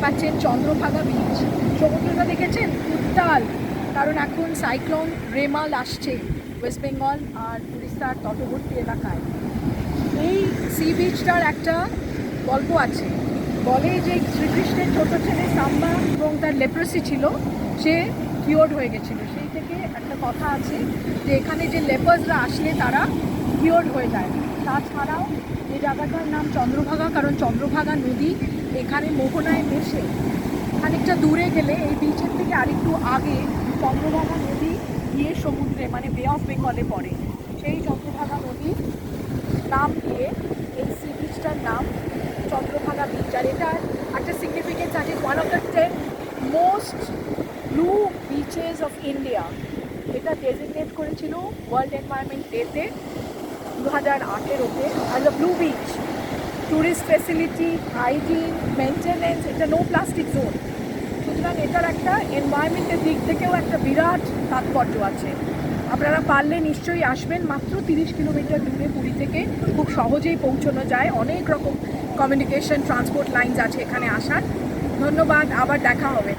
পাচ্ছেন চন্দ্রভাগা বিচ। সমুদ্রটা দেখেছেন উত্তাল, কারণ এখন সাইক্লোন রেমাল আসছে ওয়েস্ট বেঙ্গল আর উড়িষ্যার তটবর্তী এলাকায়। এই সি বিচটার একটা গল্প আছে। বলে যে শ্রীকৃষ্ণের ছোট ছেলে সাম্বা এবং তার লেপ্রসি ছিল, সে কিওর্ড হয়ে গেছিলো। সেই থেকে একটা কথা আছে যে এখানে যে লেপার্সরা আসলে তারা কিওর্ড হয়ে যায়। তাছাড়াও এই জায়গাটার নাম চন্দ্রভাগা, কারণ চন্দ্রভাগা নদী এখানে মোহনায় মেশে। খানিকটা দূরে গেলে এই বিচের থেকে আরেকটু আগে চন্দ্রভাগা নদী গিয়ে সমুদ্রে মানে বে অফ বেঙ্গলে পড়ে। সেই চন্দ্রভাগা নদীর নাম দিয়ে এই সি বিচটার নাম চন্দ্রভাগা বিচ। আর এটার একটা সিগনিফিকেন্স আছে, one of the 10 most blue beaches of India. এটা ডেজিগনেট করেছিল ওয়ার্ল্ড এনভায়রনমেন্ট ডেতে 2018-তে as a blue beach. Tourist facility, hygiene, maintenance, এটা নো প্লাস্টিক জোন। সুতরাং এটার একটা এনভায়রনমেন্টের দিক থেকেও একটা বিরাট তাৎপর্য আছে। আপনারা পারলে নিশ্চয়ই আসবেন। মাত্র 30 কিলোমিটার দূরে পুরী থেকে খুব সহজেই পৌঁছানো যায়। অনেক রকম কমিউনিকেশন ট্রান্সপোর্ট লাইনস আছে এখানে আসার। ধন্যবাদ, আবার দেখা হবে।